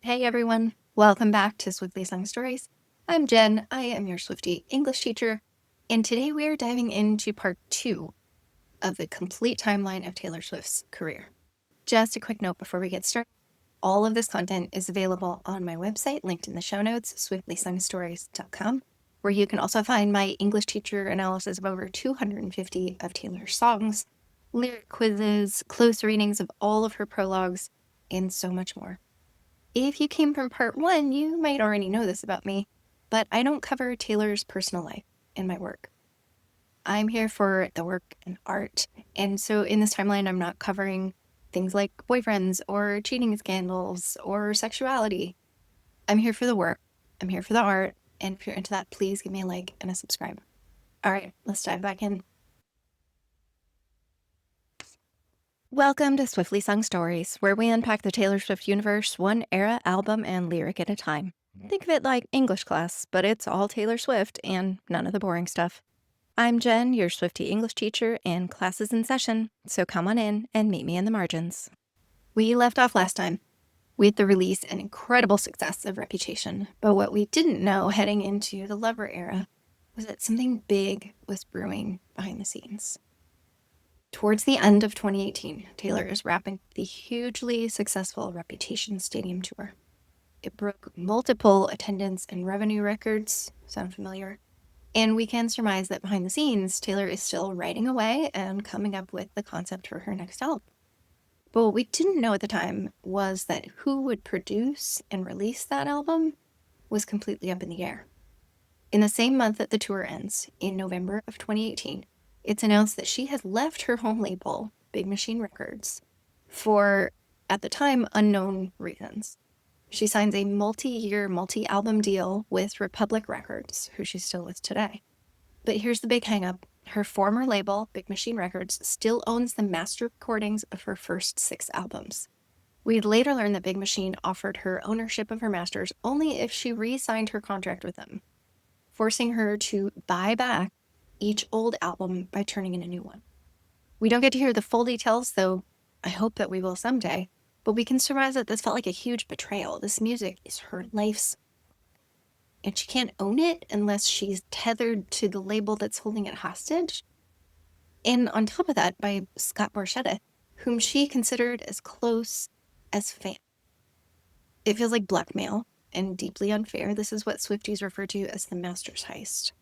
Hey everyone, welcome back to Swiftly Sung Stories. I'm Jen, I am your Swifty English teacher, and today we are diving into part 2 of the complete timeline of Taylor Swift's career. Just a quick note before we get started, all of this content is available on my website, linked in the show notes, swiftlySungStories.com, where you can also find my English teacher analysis of over 250 of Taylor's songs, lyric quizzes, close readings of all of her prologues, and so much more. If you came from part 1, you might already know this about me, but I don't cover Taylor's personal life in my work. I'm here for the work and art, and so in this timeline, I'm not covering things like boyfriends or cheating scandals or sexuality. I'm here for the work, I'm here for the art, and if you're into that, please give me a like and a subscribe. All right, let's dive back in. Welcome to Swiftly Sung Stories, where we unpack the Taylor Swift universe one era, album, and lyric at a time. Think of it like English class, but it's all Taylor Swift and none of the boring stuff. I'm Jen, your Swifty English teacher, and class is in session, so come on in and meet me in the margins. We left off last time with the release and incredible success of Reputation, but what we didn't know heading into the Lover era was that something big was brewing behind the scenes. Towards the end of 2018, Taylor is wrapping the hugely successful Reputation Stadium tour. It broke multiple attendance and revenue records. Sound familiar? And we can surmise that behind the scenes, Taylor is still writing away and coming up with the concept for her next album. But what we didn't know at the time was that who would produce and release that album was completely up in the air. In the same month that the tour ends, in November of 2018, it's announced that she has left her home label, Big Machine Records, for, at the time, unknown reasons. She signs a multi-year, multi-album deal with Republic Records, who she's still with today. But here's the big hang-up. Her former label, Big Machine Records, still owns the master recordings of her first 6 albums. We'd later learn that Big Machine offered her ownership of her masters only if she re-signed her contract with them, forcing her to buy back each old album by turning in a new one. We don't get to hear the full details, though I hope that we will someday, but we can surmise that this felt like a huge betrayal. This music is her life's, and she can't own it unless she's tethered to the label that's holding it hostage. And on top of that, by Scott Borchetta, whom she considered as close as fan. It feels like blackmail and deeply unfair. This is what Swifties refer to as the master's heist.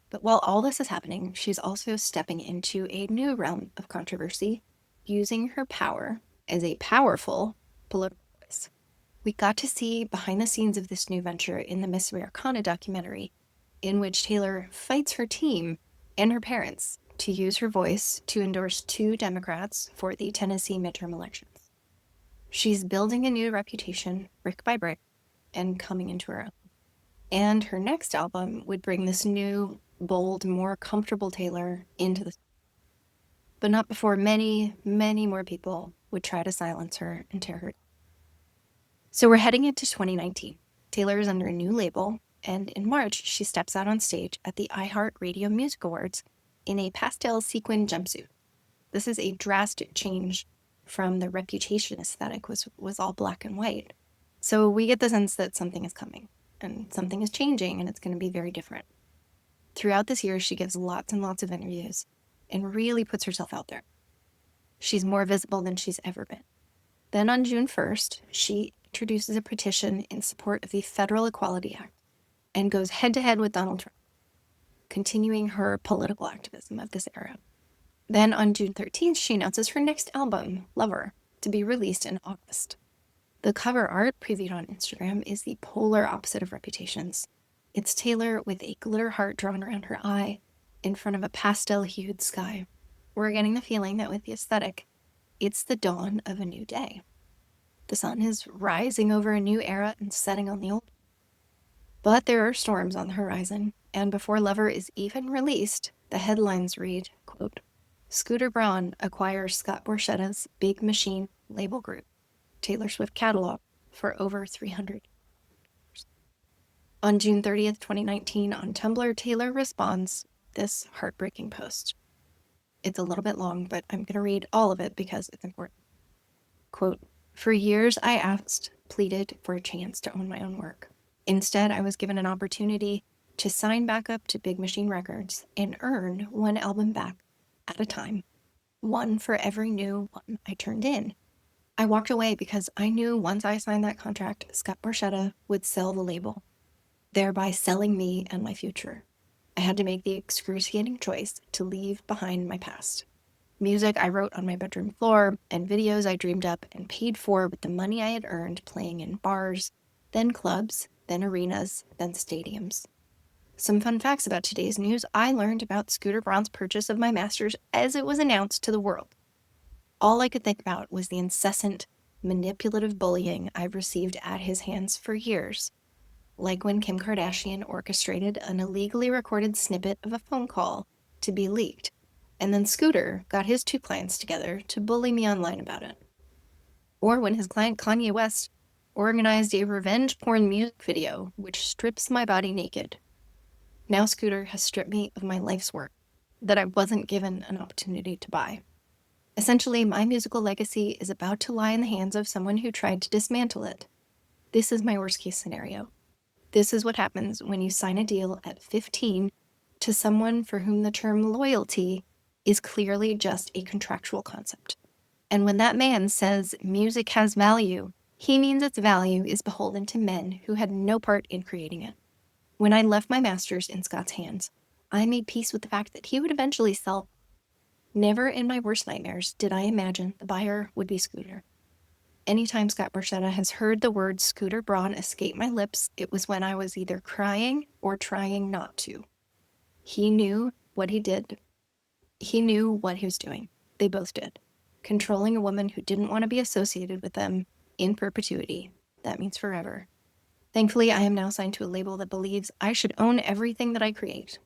But while all this is happening, she's also stepping into a new realm of controversy, using her power as a powerful political voice. We got to see behind the scenes of this new venture in the Miss Americana documentary, in which Taylor fights her team and her parents to use her voice to endorse 2 Democrats for the Tennessee midterm elections. She's building a new reputation, brick by brick, and coming into her own. And her next album would bring this new, bold, more comfortable Taylor into the... But not before many, many more people would try to silence her and tear her. So we're heading into 2019. Taylor is under a new label, and in March, she steps out on stage at the iHeartRadio Music Awards in a pastel sequin jumpsuit. This is a drastic change from the Reputation aesthetic, which was all black and white. So we get the sense that something is coming, and something is changing, and it's going to be very different. Throughout this year, she gives lots and lots of interviews and really puts herself out there. She's more visible than she's ever been. Then on June 1st, she introduces a petition in support of the Federal Equality Act and goes head-to-head with Donald Trump, continuing her political activism of this era. Then on June 13th, she announces her next album, Lover, to be released in August. The cover art previewed on Instagram is the polar opposite of Reputation's. It's Taylor with a glitter heart drawn around her eye in front of a pastel-hued sky. We're getting the feeling that with the aesthetic, it's the dawn of a new day. The sun is rising over a new era and setting on the old. But there are storms on the horizon, and before Lover is even released, the headlines read, quote, Scooter Braun acquires Scott Borchetta's Big Machine label group, Taylor Swift catalog, for over $300. On June 30th, 2019, on Tumblr, Taylor responds this heartbreaking post. It's a little bit long, but I'm going to read all of it because it's important. Quote, For years I asked pleaded for a chance to own my own work. Instead, I was given an opportunity to sign back up to Big Machine Records and earn one album back at a time, one for every new one I turned in. I walked away because I knew once I signed that contract, Scott Borchetta would sell the label, thereby selling me and my future. I had to make the excruciating choice to leave behind my past. Music I wrote on my bedroom floor, and videos I dreamed up and paid for with the money I had earned playing in bars, then clubs, then arenas, then stadiums. Some fun facts about today's news: I learned about Scooter Braun's purchase of my master's as it was announced to the world. All I could think about was the incessant, manipulative bullying I've received at his hands for years, like when Kim Kardashian orchestrated an illegally recorded snippet of a phone call to be leaked, and then Scooter got his two clients together to bully me online about it. Or when his client Kanye West organized a revenge porn music video which strips my body naked. Now Scooter has stripped me of my life's work that I wasn't given an opportunity to buy. Essentially, my musical legacy is about to lie in the hands of someone who tried to dismantle it. This is my worst case scenario. This is what happens when you sign a deal at 15 to someone for whom the term loyalty is clearly just a contractual concept. And when that man says music has value, he means its value is beholden to men who had no part in creating it. When I left my master's in Scott's hands, I made peace with the fact that he would eventually sell. Never in my worst nightmares did I imagine the buyer would be Scooter. Anytime Scott Borchetta has heard the word Scooter Braun escape my lips, it was when I was either crying or trying not to. He knew what he did. He knew what he was doing. They both did. Controlling a woman who didn't want to be associated with them in perpetuity. That means forever. Thankfully, I am now signed to a label that believes I should own everything that I create.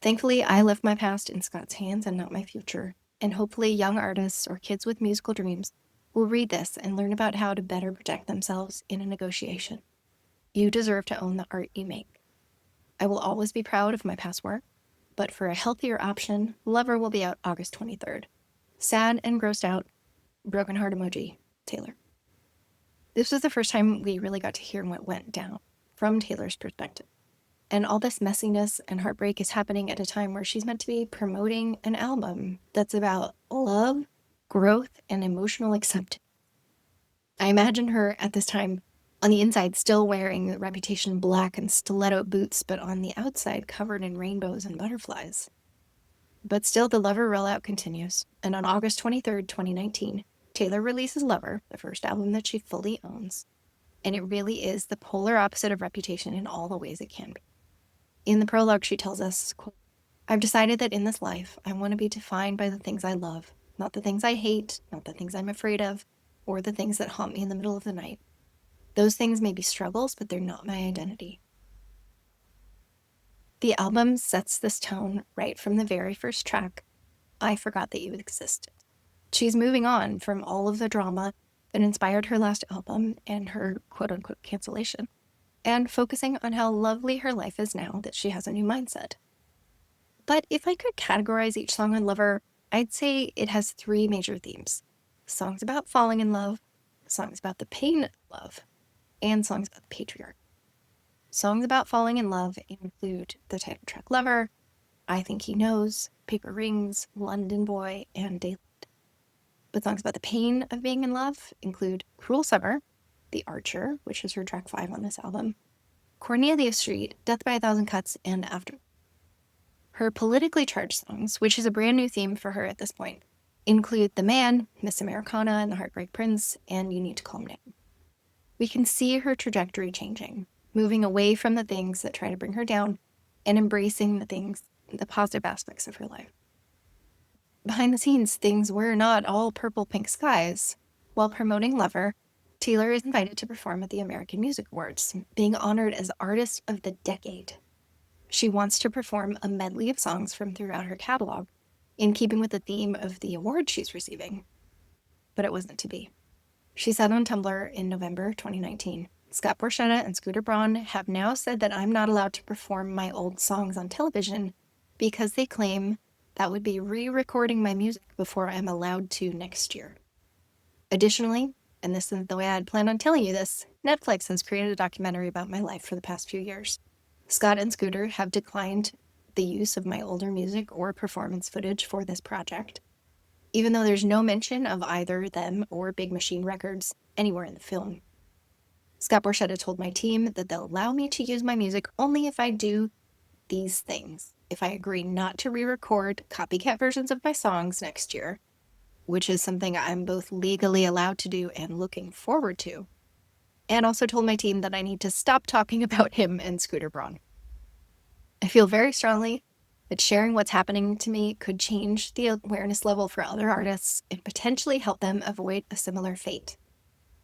Thankfully, I left my past in Scott's hands and not my future, and hopefully young artists or kids with musical dreams will read this and learn about how to better protect themselves in a negotiation. You deserve to own the art you make. I will always be proud of my past work, but for a healthier option, Lover will be out August 23rd. Sad and grossed out, broken heart emoji, Taylor. This was the first time we really got to hear what went down from Taylor's perspective. And all this messiness and heartbreak is happening at a time where she's meant to be promoting an album that's about love, growth, and emotional acceptance. I imagine her at this time on the inside still wearing the Reputation black and stiletto boots, but on the outside covered in rainbows and butterflies. But still, the Lover rollout continues, and on August 23rd, 2019, Taylor releases Lover, the first album that she fully owns, and it really is the polar opposite of Reputation in all the ways it can be. In the prologue, she tells us, quote, "I've decided that in this life, I want to be defined by the things I love, not the things I hate, not the things I'm afraid of, or the things that haunt me in the middle of the night. Those things may be struggles, but they're not my identity." The album sets this tone right from the very first track, I Forgot That You Existed. She's moving on from all of the drama that inspired her last album and her quote-unquote cancellation, and focusing on how lovely her life is now that she has a new mindset. But if I could categorize each song on Lover, I'd say it has three major themes. Songs about falling in love, songs about the pain of love, and songs about the patriarchy. Songs about falling in love include the title track Lover, I Think He Knows, Paper Rings, London Boy, and Daylight. But songs about the pain of being in love include Cruel Summer, The Archer, which is her track 5 on this album, Cornelia Street, Death by a Thousand Cuts, and After. Her politically charged songs, which is a brand new theme for her at this point, include The Man, Miss Americana and the Heartbreak Prince, and You Need to Calm Down. We can see her trajectory changing, moving away from the things that try to bring her down and embracing the positive aspects of her life. Behind the scenes, things were not all purple pink skies. While promoting Lover, Taylor is invited to perform at the American Music Awards, being honored as Artist of the Decade. She wants to perform a medley of songs from throughout her catalog, in keeping with the theme of the award she's receiving. But it wasn't to be. She said on Tumblr in November 2019, "Scott Borchetta and Scooter Braun have now said that I'm not allowed to perform my old songs on television because they claim that would be re-recording my music before I'm allowed to next year. Additionally, and this isn't the way I'd planned on telling you this, Netflix has created a documentary about my life for the past few years. Scott and Scooter have declined the use of my older music or performance footage for this project, even though there's no mention of either them or Big Machine Records anywhere in the film. Scott Borchetta told my team that they'll allow me to use my music only if I do these things. If I agree not to re-record copycat versions of my songs next year, which is something I'm both legally allowed to do and looking forward to, and also told my team that I need to stop talking about him and Scooter Braun. I feel very strongly that sharing what's happening to me could change the awareness level for other artists and potentially help them avoid a similar fate.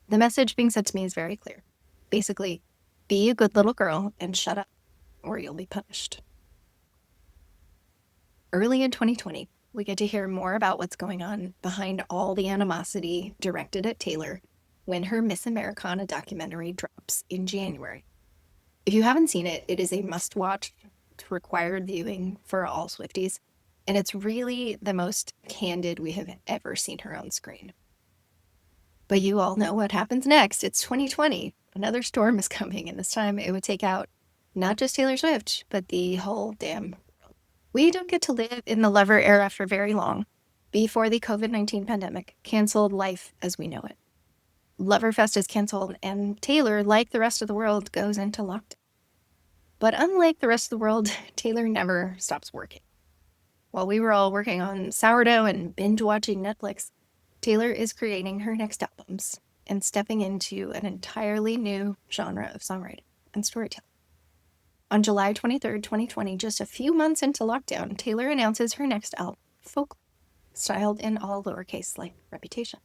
The message being sent to me is very clear. Basically, be a good little girl and shut up, or you'll be punished. Early in 2020, we get to hear more about what's going on behind all the animosity directed at Taylor when her Miss Americana documentary drops in January. If you haven't seen it, it is a must-watch, required viewing for all Swifties, and it's really the most candid we have ever seen her on screen. But you all know what happens next. It's 2020. Another storm is coming, and this time it would take out not just Taylor Swift, but the whole damn world. We don't get to live in the Lover era for very long before the COVID-19 pandemic canceled life as we know it. Loverfest is canceled, and Taylor, like the rest of the world, goes into lockdown. But unlike the rest of the world, Taylor never stops working. While we were all working on sourdough and binge-watching Netflix, Taylor is creating her next albums and stepping into an entirely new genre of songwriting and storytelling. On July 23rd, 2020, just a few months into lockdown, Taylor announces her next album, Folklore, styled in all lowercase like Reputation.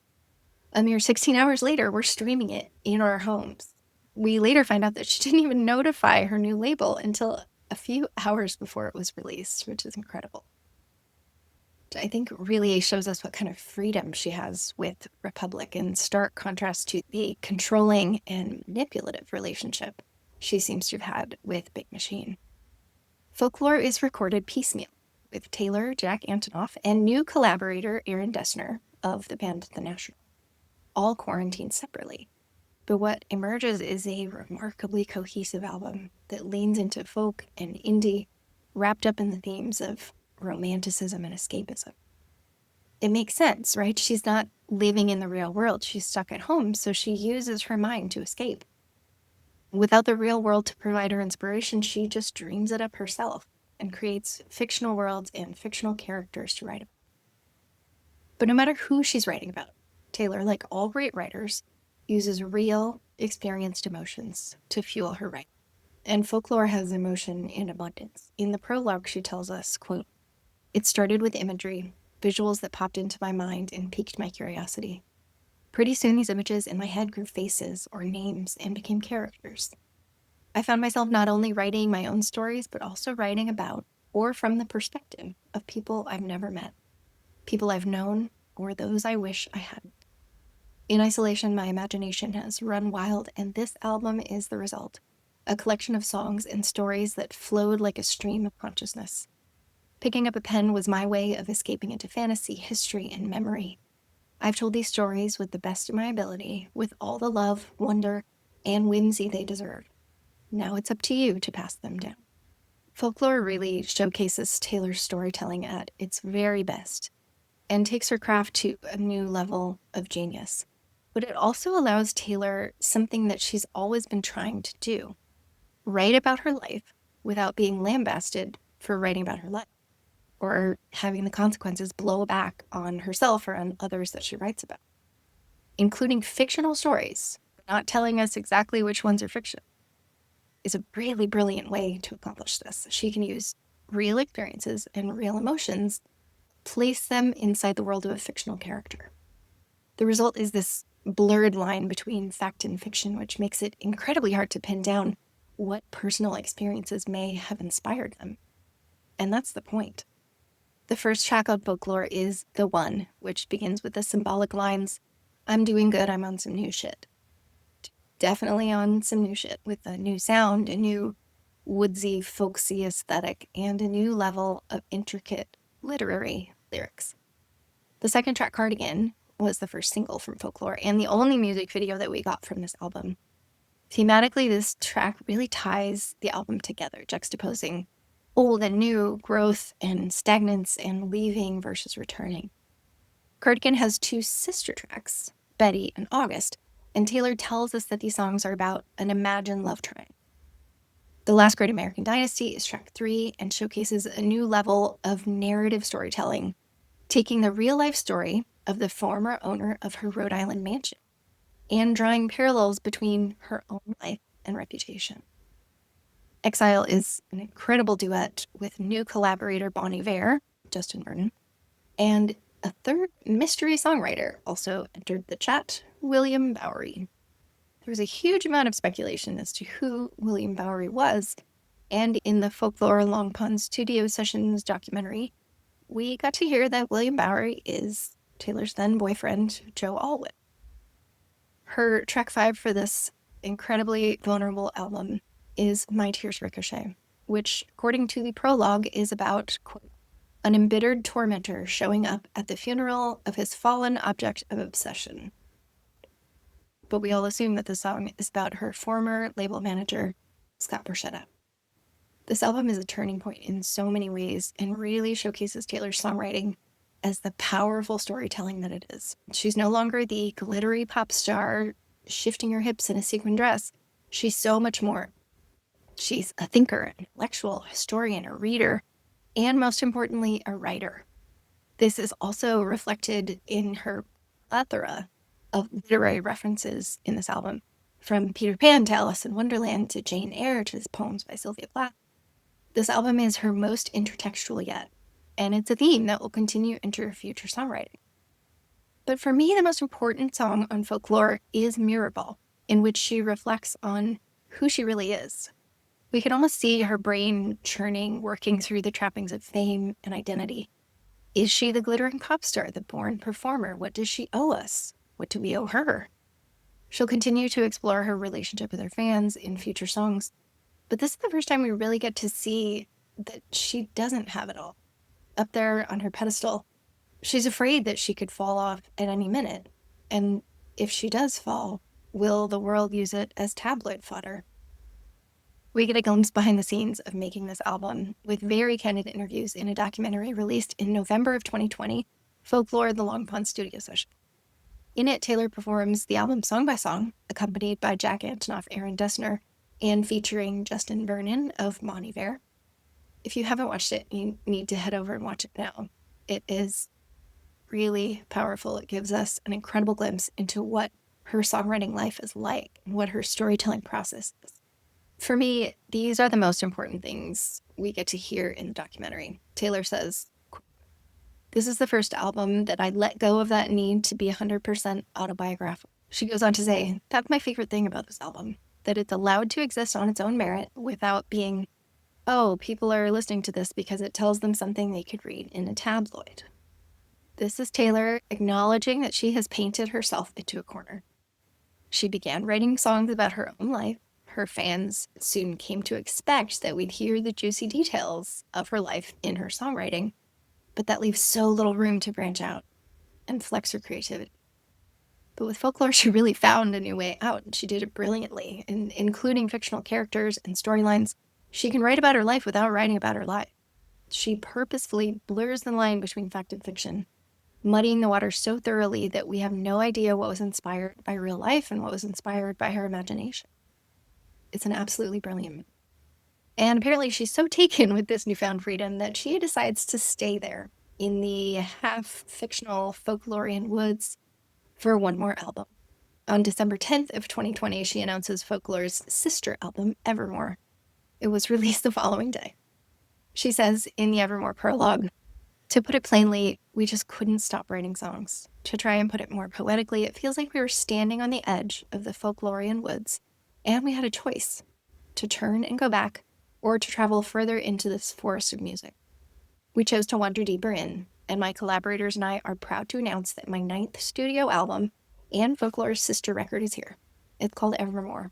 A mere 16 hours later, we're streaming it in our homes. We later find out that she didn't even notify her new label until a few hours before it was released, which is incredible. I think really shows us what kind of freedom she has with Republic, in stark contrast to the controlling and manipulative relationship she seems to have had with Big Machine. Folklore is recorded piecemeal, with Taylor, Jack Antonoff, and new collaborator Aaron Dessner of the band The National, all quarantined separately. But what emerges is a remarkably cohesive album that leans into folk and indie, wrapped up in the themes of romanticism and escapism. It makes sense, right? She's not living in the real world. She's stuck at home, so she uses her mind to escape. Without the real world to provide her inspiration, she just dreams it up herself and creates fictional worlds and fictional characters to write about. But no matter who she's writing about, Taylor, like all great writers, uses real, experienced emotions to fuel her writing. And Folklore has emotion in abundance. In the prologue, she tells us, quote, "It started with imagery, visuals that popped into my mind and piqued my curiosity. Pretty soon these images in my head grew faces or names and became characters. I found myself not only writing my own stories, but also writing about or from the perspective of people I've never met, people I've known, or those I wish I hadn't. In isolation, my imagination has run wild, and this album is the result. A collection of songs and stories that flowed like a stream of consciousness. Picking up a pen was my way of escaping into fantasy, history, and memory. I've told these stories with the best of my ability, with all the love, wonder, and whimsy they deserve. Now it's up to you to pass them down." Folklore really showcases Taylor's storytelling at its very best and takes her craft to a new level of genius. But it also allows Taylor something that she's always been trying to do: write about her life without being lambasted for writing about her life, or having the consequences blow back on herself or on others that she writes about. Including fictional stories, not telling us exactly which ones are fiction, is a really brilliant way to accomplish this. She can use real experiences and real emotions, place them inside the world of a fictional character. The result is this blurred line between fact and fiction, which makes it incredibly hard to pin down what personal experiences may have inspired them. And that's the point. The first track on Folklore is The One, which begins with the symbolic lines, "I'm doing good, I'm on some new shit." Definitely on some new shit, with a new sound, a new woodsy, folksy aesthetic, and a new level of intricate literary lyrics. The second track, Cardigan, was the first single from Folklore and the only music video that we got from this album. Thematically, this track really ties the album together, juxtaposing old and new, growth and stagnance, and leaving versus returning. Cardigan has 2 sister tracks, Betty and August, and Taylor tells us that these songs are about an imagined love triangle. The Last Great American Dynasty is track 3 and showcases a new level of narrative storytelling, taking the real-life story of the former owner of her Rhode Island mansion and drawing parallels between her own life and reputation. Exile is an incredible duet with new collaborator Bon Iver, Justin Vernon, and a third mystery songwriter also entered the chat, William Bowery. There was a huge amount of speculation as to who William Bowery was, and in the Folklore Long Pond Studio Sessions documentary, we got to hear that William Bowery is Taylor's then boyfriend, Joe Alwyn. Her track 5 for this incredibly vulnerable album is My Tears Ricochet, which, according to the prologue, is about, quote, an embittered tormentor showing up at the funeral of his fallen object of obsession. But we all assume that the song is about her former label manager, Scott Borchetta. This album is a turning point in so many ways and really showcases Taylor's songwriting as the powerful storytelling that it is. She's no longer the glittery pop star shifting her hips in a sequin dress. She's so much more. She's a thinker, an intellectual, historian, a reader, and most importantly, a writer. This is also reflected in her plethora of literary references in this album, from Peter Pan to Alice in Wonderland to Jane Eyre to poems by Sylvia Plath. This album is her most intertextual yet, and it's a theme that will continue into her future songwriting. But for me, the most important song on Folklore is Mirror Ball, in which she reflects on who she really is. We can almost see her brain churning, working through the trappings of fame and identity. Is she the glittering pop star, the born performer? What does she owe us? What do we owe her? She'll continue to explore her relationship with her fans in future songs, but this is the first time we really get to see that she doesn't have it all. Up there on her pedestal, she's afraid that she could fall off at any minute, and if she does fall, will the world use it as tabloid fodder? We get a glimpse behind the scenes of making this album with very candid interviews in a documentary released in November of 2020, Folklore, the Long Pond Studio Session. In it, Taylor performs the album song by song, accompanied by Jack Antonoff, Aaron Dessner, and featuring Justin Vernon of Bon Iver. If you haven't watched it, you need to head over and watch it now. It is really powerful. It gives us an incredible glimpse into what her songwriting life is like and what her storytelling process is. For me, these are the most important things we get to hear in the documentary. Taylor says, "This is the first album that I let go of that need to be 100% autobiographical." She goes on to say, "That's my favorite thing about this album, that it's allowed to exist on its own merit without being, oh, people are listening to this because it tells them something they could read in a tabloid." This is Taylor acknowledging that she has painted herself into a corner. She began writing songs about her own life. Her fans soon came to expect that we'd hear the juicy details of her life in her songwriting, but that leaves so little room to branch out and flex her creativity. But with Folklore, she really found a new way out, and she did it brilliantly, including fictional characters and storylines. She can write about her life without writing about her life. She purposefully blurs the line between fact and fiction, muddying the water so thoroughly that we have no idea what was inspired by real life and what was inspired by her imagination. It's an absolutely brilliant. And apparently she's so taken with this newfound freedom that she decides to stay there in the half-fictional Folklorian woods for one more album. On December 10th of 2020, she announces Folklore's sister album, Evermore. It was released the following day. She says in the Evermore prologue, "To put it plainly, we just couldn't stop writing songs. To try and put it more poetically, it feels like we were standing on the edge of the Folklorian woods, and we had a choice, to turn and go back, or to travel further into this forest of music. We chose to wander deeper in, and my collaborators and I are proud to announce that my 9th studio album and Folklore's sister record is here. It's called Evermore.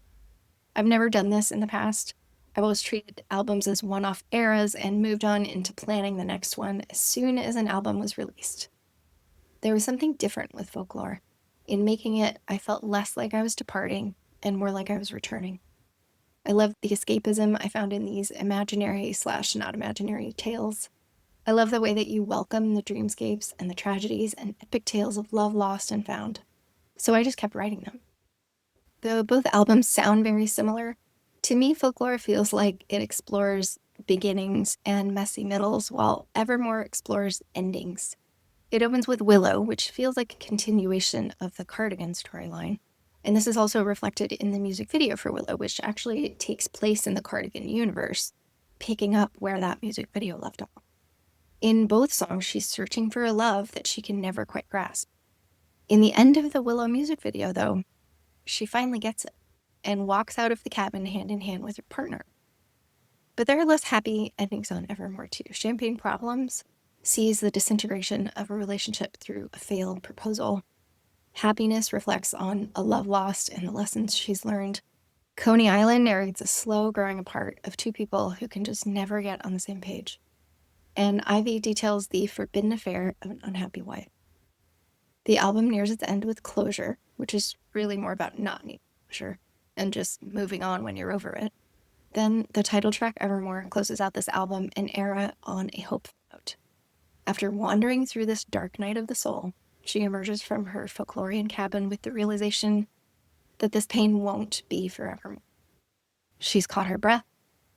I've never done this in the past. I've always treated albums as one-off eras and moved on into planning the next one as soon as an album was released. There was something different with Folklore. In making it, I felt less like I was departing and more like I was returning. I loved the escapism I found in these imaginary / not imaginary tales. I love the way that you welcome the dreamscapes and the tragedies and epic tales of love lost and found. So I just kept writing them. Though both albums sound very similar, to me, Folklore feels like it explores beginnings and messy middles, while Evermore explores endings. It opens with Willow, which feels like a continuation of the Cardigan storyline. And this is also reflected in the music video for Willow, which actually takes place in the Cardigan universe, picking up where that music video left off. In both songs, she's searching for a love that she can never quite grasp. In the end of the Willow music video, though, she finally gets it and walks out of the cabin hand in hand with her partner. But there are less happy endings on Evermore too. Champagne Problems sees the disintegration of a relationship through a failed proposal. Happiness reflects on a love lost and the lessons she's learned. Coney Island narrates a slow growing apart of two people who can just never get on the same page. And Ivy details the forbidden affair of an unhappy wife. The album nears its end with Closure, which is really more about not needing closure and just moving on when you're over it. Then the title track Evermore closes out this album and era on a hopeful note. After wandering through this dark night of the soul, she emerges from her folklorian cabin with the realization that this pain won't be forevermore. She's caught her breath,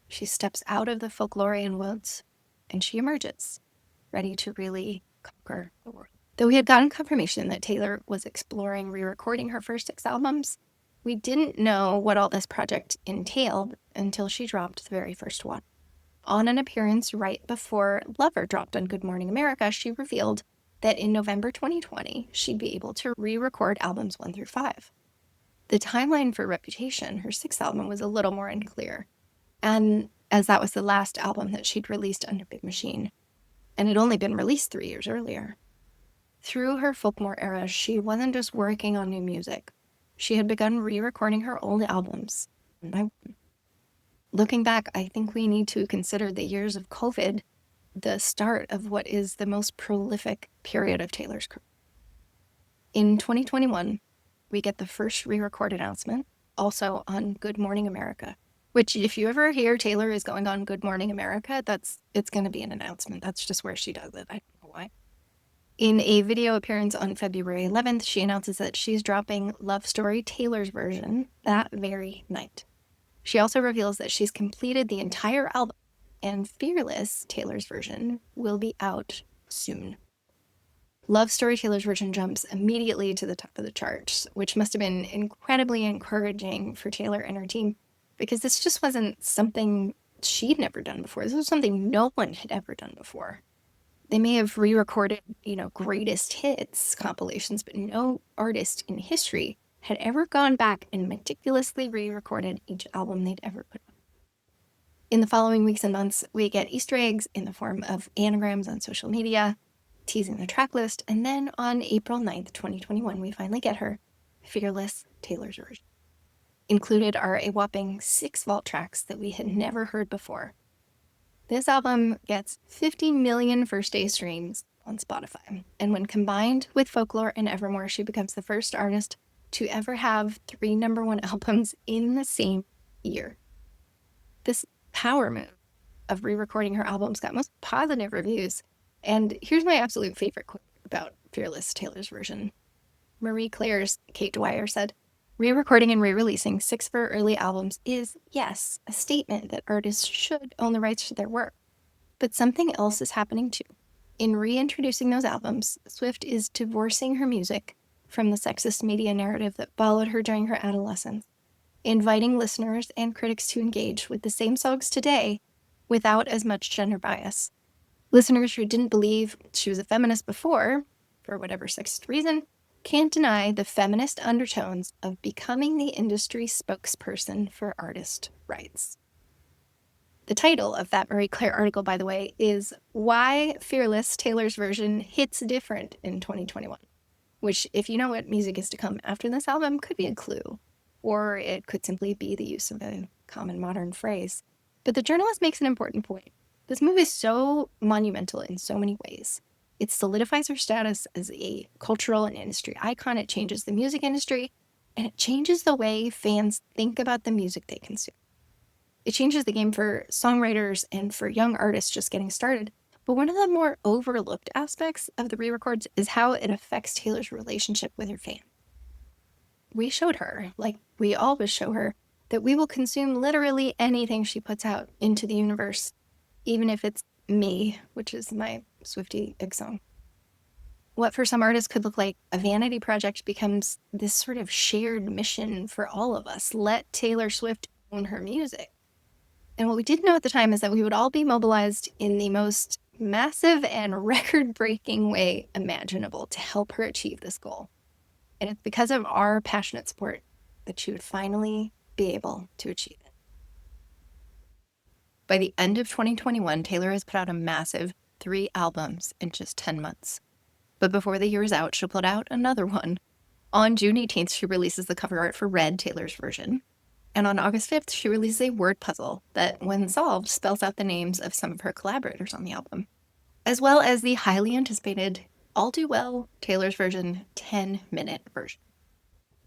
she steps out of the folklorian woods, and she emerges, ready to really conquer the world. Though we had gotten confirmation that Taylor was exploring re-recording her first 6 albums, we didn't know what all this project entailed until she dropped the very first one. On an appearance right before Lover dropped on Good Morning America, she revealed that in November 2020, she'd be able to re-record albums 1 through 5. The timeline for Reputation, her 6th album, was a little more unclear, and as that was the last album that she'd released under Big Machine, and had only been released 3 years earlier. Through her Folklore era, she wasn't just working on new music. She had begun re-recording her old albums. Looking back, I think we need to consider the years of COVID the start of what is the most prolific period of Taylor's career. In 2021, we get the first re-record announcement, also on Good Morning America, which if you ever hear Taylor is going on Good Morning America, it's going to be an announcement. That's just where she does it. I don't know why. In a video appearance on February 11th, she announces that she's dropping Love Story Taylor's version that very night. She also reveals that she's completed the entire album, and Fearless, Taylor's version, will be out soon. Love Story Taylor's version jumps immediately to the top of the charts, which must have been incredibly encouraging for Taylor and her team, because this just wasn't something she'd never done before. This was something no one had ever done before. They may have re-recorded, greatest hits compilations, but no artist in history had ever gone back and meticulously re-recorded each album they'd ever put out. In the following weeks and months, we get Easter eggs in the form of anagrams on social media, teasing the track list, and then on April 9th, 2021, we finally get her Fearless Taylor's version. Included are a whopping 6 vault tracks that we had never heard before. This album gets 50 million first-day streams on Spotify, and when combined with Folklore and Evermore, she becomes the first artist to ever have 3 #1 albums in the same year. This power move of re-recording her albums got most positive reviews, and here's my absolute favorite quote about Fearless Taylor's version. Marie Claire's Kate Dwyer said, "Re-recording and re-releasing 6 of her early albums is, yes, a statement that artists should own the rights to their work. But something else is happening too. In reintroducing those albums, Swift is divorcing her music from the sexist media narrative that followed her during her adolescence, inviting listeners and critics to engage with the same songs today without as much gender bias. Listeners who didn't believe she was a feminist before, for whatever sexist reason, can't deny the feminist undertones of becoming the industry spokesperson for artist rights." The title of that Marie Claire article, by the way, is Why Fearless Taylor's Version Hits Different in 2021, which, if you know what music is to come after this album, could be a clue, or it could simply be the use of a common modern phrase. But the journalist makes an important point. This move is so monumental in so many ways. It solidifies her status as a cultural and industry icon. It changes the music industry, and it changes the way fans think about the music they consume. It changes the game for songwriters and for young artists just getting started. But one of the more overlooked aspects of the re-records is how it affects Taylor's relationship with her fans. We showed her, like we always show her, that we will consume literally anything she puts out into the universe, even if it's Me, which is my Swiftie Ig song. What for some artists could look like a vanity project becomes this sort of shared mission for all of us. Let Taylor Swift own her music. And what we didn't know at the time is that we would all be mobilized in the most massive and record-breaking way imaginable to help her achieve this goal. And it's because of our passionate support that she would finally be able to achieve it. By the end of 2021, Taylor has put out a massive 3 albums in just 10 months. But before the year is out, she'll put out another one. On June 18th, she releases the cover art for Red, Taylor's version. And on August 5th, she releases a word puzzle that, when solved, spells out the names of some of her collaborators on the album, as well as the highly anticipated All Too Well, Taylor's version 10-minute version.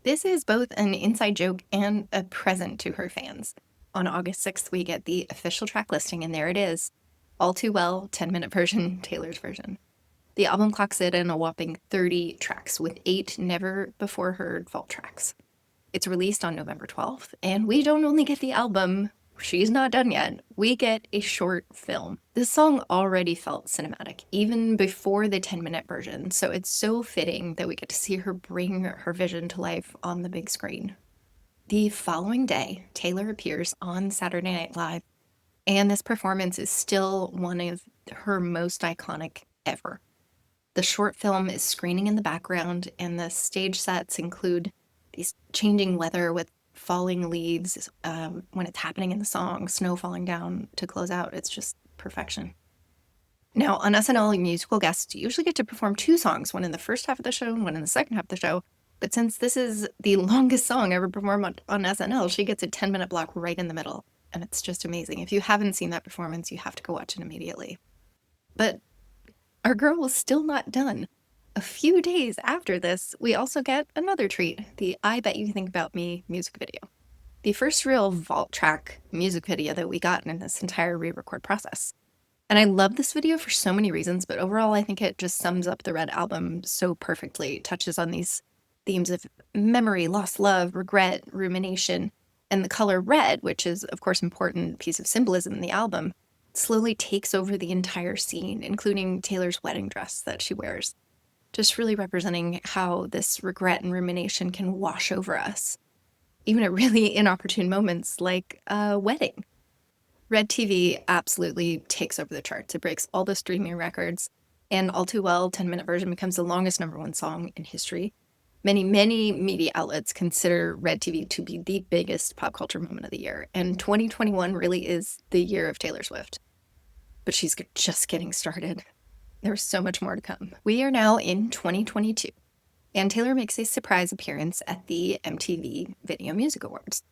This is both an inside joke and a present to her fans. On August 6th, we get the official track listing, and there it is. All Too Well, 10-minute version, Taylor's version. The album clocks it in a whopping 30 tracks, with 8 never-before-heard vault tracks. It's released on November 12th, and we don't only get the album, she's not done yet, we get a short film. This song already felt cinematic, even before the 10-minute version, so it's so fitting that we get to see her bring her vision to life on the big screen. The following day, Taylor appears on Saturday Night Live, and this performance is still one of her most iconic ever. The short film is screening in the background, and the stage sets include these changing weather with falling leaves when it's happening in the song, snow falling down to close out. It's just perfection. Now, on SNL, musical guests usually get to perform 2 songs, one in the first half of the show and one in the second half of the show. But since this is the longest song ever performed on SNL, she gets a 10-minute block right in the middle. And it's just amazing. If you haven't seen that performance, you have to go watch it immediately. But our girl was still not done. A few days after this, we also get another treat, the I Bet You Think About Me music video. The first real vault track music video that we got in this entire re-record process. And I love this video for so many reasons, but overall I think it just sums up the Red album so perfectly. It touches on these themes of memory, lost love, regret, rumination, and the color red, which is of course an important piece of symbolism in the album, slowly takes over the entire scene, including Taylor's wedding dress that she wears. Just really representing how this regret and rumination can wash over us, even at really inopportune moments like a wedding. Red TV absolutely takes over the charts. It breaks all the streaming records, and All Too Well 10-minute version becomes the longest #1 song in history. Many media outlets consider Red TV to be the biggest pop culture moment of the year, and 2021 really is the year of Taylor Swift. But she's just getting started. There's so much more to come. We are now in 2022, and Taylor makes a surprise appearance at the MTV Video Music Awards.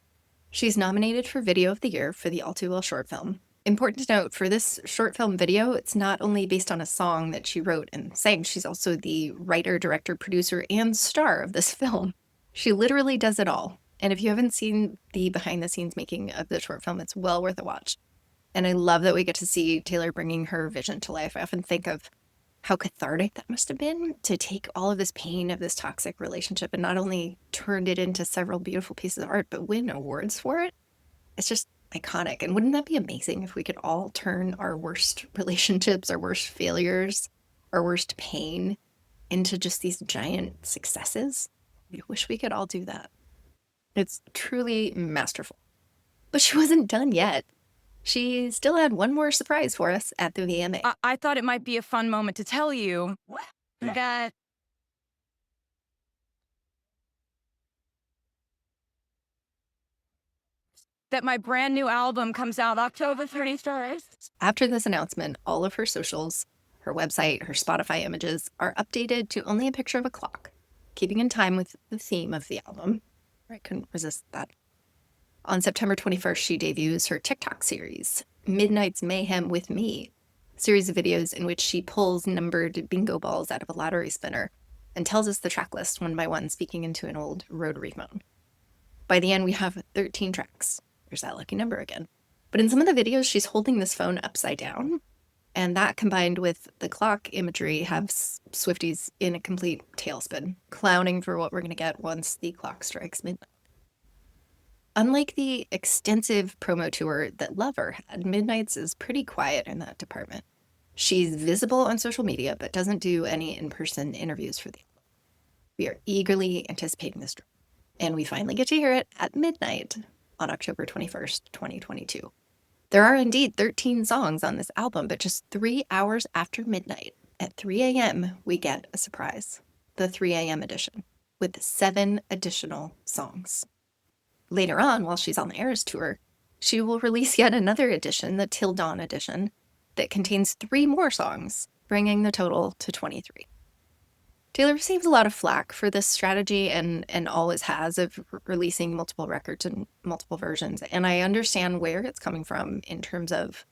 She's nominated for Video of the Year for the All Too Well short film. Important to note, for this short film video, it's not only based on a song that she wrote and sang, she's also the writer, director, producer, and star of this film. She literally does it all. And if you haven't seen the behind-the-scenes making of the short film, it's well worth a watch. And I love that we get to see Taylor bringing her vision to life. I often think of how cathartic that must have been to take all of this pain of this toxic relationship and not only turned it into several beautiful pieces of art, but win awards for it. It's just iconic. And wouldn't that be amazing if we could all turn our worst relationships, our worst failures, our worst pain into just these giant successes? I wish we could all do that. It's truly masterful. But she wasn't done yet. She still had one more surprise for us at the VMA. I thought it might be a fun moment to tell you that my brand new album comes out October 31st. After this announcement, all of her socials, her website, her Spotify images are updated to only a picture of a clock, keeping in time with the theme of the album. I couldn't resist that. On September 21st, she debuts her TikTok series, Midnight's Mayhem with Me. This series of videos in which she pulls numbered bingo balls out of a lottery spinner and tells us the track list one by one, speaking into an old rotary phone. By the end, we have 13 tracks. There's that lucky number again. But in some of the videos, she's holding this phone upside down. And that combined with the clock imagery has Swifties in a complete tailspin, clowning for what we're going to get once the clock strikes midnight. Unlike the extensive promo tour that Lover had, Midnight's is pretty quiet in that department. She's visible on social media, but doesn't do any in-person interviews for the album. We are eagerly anticipating this drop, and we finally get to hear it at midnight on October 21st, 2022. There are indeed 13 songs on this album, but just 3 hours after midnight, at 3 a.m., we get a surprise, the 3 a.m. edition, with 7 additional songs. Later on, while she's on the Eras tour, she will release yet another edition, the Till Dawn edition, that contains 3 more songs, bringing the total to 23. Taylor receives a lot of flack for this strategy and always has of releasing multiple records and multiple versions. And I understand where it's coming from in terms of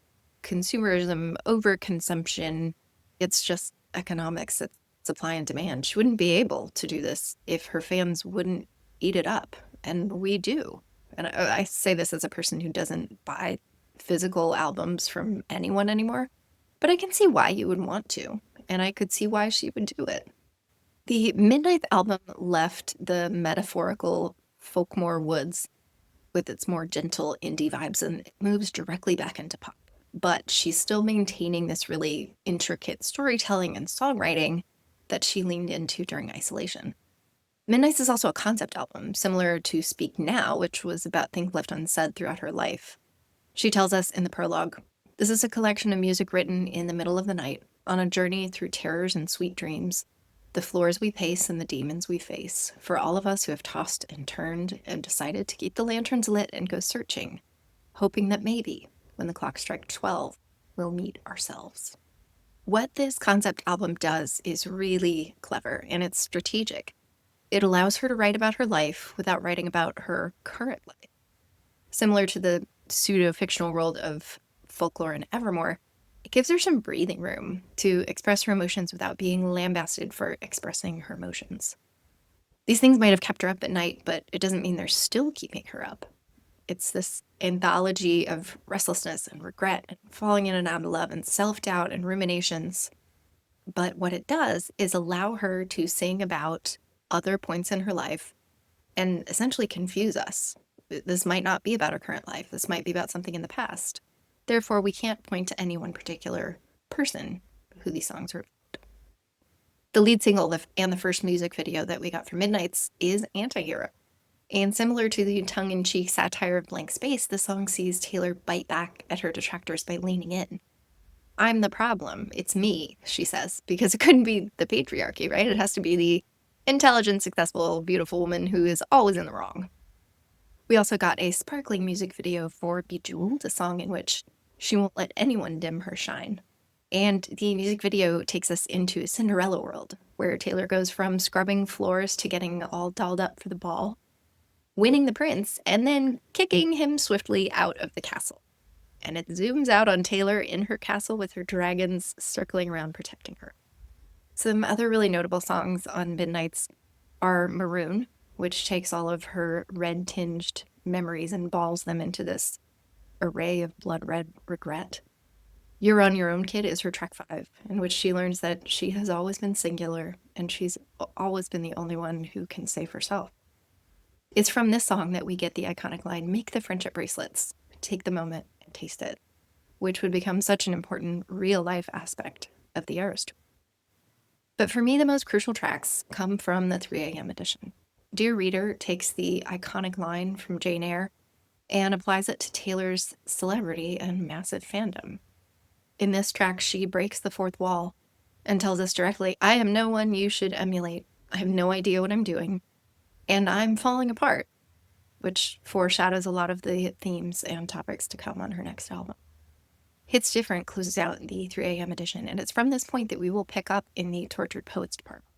consumerism, overconsumption. It's just economics, it's supply and demand. She wouldn't be able to do this if her fans wouldn't eat it up. And we do. And I say this as a person who doesn't buy physical albums from anyone anymore, but I can see why you would want to. And I could see why she would do it. The Midnight album left the metaphorical Folklore woods with its more gentle indie vibes, and it moves directly back into pop. But she's still maintaining this really intricate storytelling and songwriting that she leaned into during isolation. Midnight is also a concept album, similar to Speak Now, which was about things left unsaid throughout her life. She tells us in the prologue, "This is a collection of music written in the middle of the night, on a journey through terrors and sweet dreams, the floors we pace and the demons we face, for all of us who have tossed and turned and decided to keep the lanterns lit and go searching, hoping that maybe, when the clock strikes 12, we'll meet ourselves." What this concept album does is really clever, and it's strategic. It allows her to write about her life without writing about her current life. Similar to the pseudo-fictional world of Folklore and Evermore, it gives her some breathing room to express her emotions without being lambasted for expressing her emotions. These things might have kept her up at night, but it doesn't mean they're still keeping her up. It's this anthology of restlessness and regret and falling in and out of love and self-doubt and ruminations. But what it does is allow her to sing about other points in her life and essentially confuse us. This might not be about her current life. This might be about something in the past. Therefore, we can't point to any one particular person who these songs are about. The lead single and the first music video that we got for Midnight's is Antihero. And similar to the tongue-in-cheek satire of Blank Space, the song sees Taylor bite back at her detractors by leaning in. "I'm the problem. It's me," she says, because it couldn't be the patriarchy, right? It has to be the intelligent, successful, beautiful woman who is always in the wrong. We also got a sparkling music video for Bejeweled, a song in which she won't let anyone dim her shine. And the music video takes us into a Cinderella world, where Taylor goes from scrubbing floors to getting all dolled up for the ball, winning the prince, and then kicking him swiftly out of the castle. And it zooms out on Taylor in her castle with her dragons circling around protecting her. Some other really notable songs on Midnight's are Maroon, which takes all of her red-tinged memories and balls them into this array of blood red regret. You're on Your Own, Kid is her track 5, in which she learns that she has always been singular and she's always been the only one who can save herself. It's from this song that we get the iconic line, "Make the friendship bracelets, take the moment and taste it," which would become such an important real-life aspect of the Eras tour. But for me, the most crucial tracks come from the 3 a.m. edition. Dear Reader takes the iconic line from Jane Eyre and applies it to Taylor's celebrity and massive fandom. In this track, she breaks the fourth wall and tells us directly, "I am no one you should emulate. I have no idea what I'm doing, and I'm falling apart," which foreshadows a lot of the themes and topics to come on her next album. Hits Different closes out the 3 a.m. edition, and it's from this point that we will pick up in the Tortured Poets department.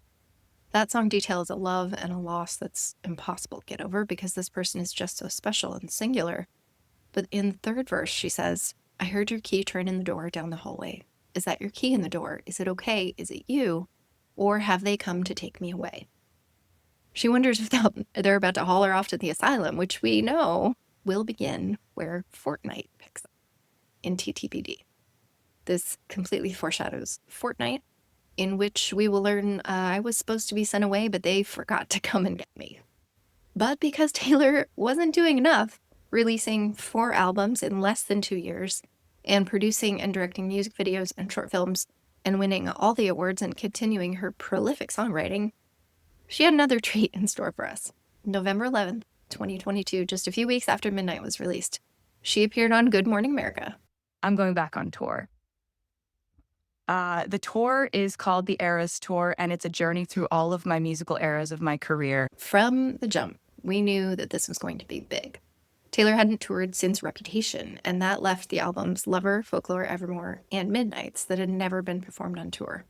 That song details a love and a loss that's impossible to get over because this person is just so special and singular. But in the third verse, she says, "I heard your key turn in the door down the hallway. Is that your key in the door? Is it okay? Is it you? Or have they come to take me away? She wonders if they're about to haul her off to the asylum, which we know will begin where Fortnite picks up in TTPD. This completely foreshadows Fortnite, in which we will learn I was supposed to be sent away, but they forgot to come and get me. But because Taylor wasn't doing enough, releasing 4 albums in less than 2 years, and producing and directing music videos and short films, and winning all the awards and continuing her prolific songwriting, she had another treat in store for us. November 11th, 2022, just a few weeks after Midnight was released, she appeared on Good Morning America. I'm going back on tour. The tour is called the Eras Tour, and it's a journey through all of my musical eras of my career. From the jump, we knew that this was going to be big. Taylor hadn't toured since Reputation, and that left the albums Lover, Folklore Evermore, and Midnights that had never been performed on tour.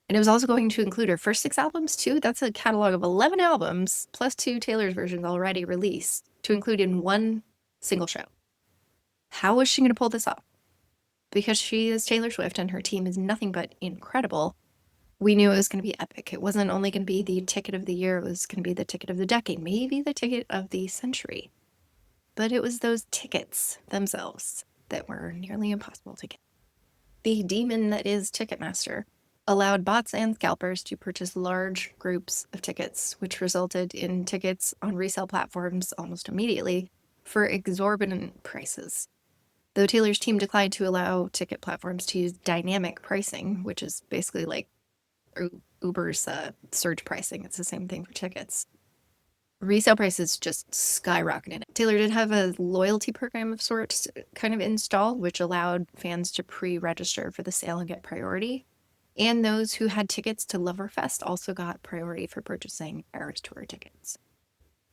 And it was also going to include her first 6 albums, too. That's a catalog of 11 albums, plus 2 Taylor's versions already released, to include in one single show. How was she going to pull this off? Because she is Taylor Swift and her team is nothing but incredible, we knew it was going to be epic. It wasn't only going to be the ticket of the year, it was going to be the ticket of the decade, maybe the ticket of the century. But it was those tickets themselves that were nearly impossible to get. The demon that is Ticketmaster allowed bots and scalpers to purchase large groups of tickets, which resulted in tickets on resale platforms almost immediately for exorbitant prices. Though Taylor's team declined to allow ticket platforms to use dynamic pricing, which is basically like Uber's surge pricing. It's the same thing for tickets. Resale prices just skyrocketed. Taylor did have a loyalty program of sorts kind of installed, which allowed fans to pre-register for the sale and get priority. And those who had tickets to Loverfest also got priority for purchasing Eras Tour tickets.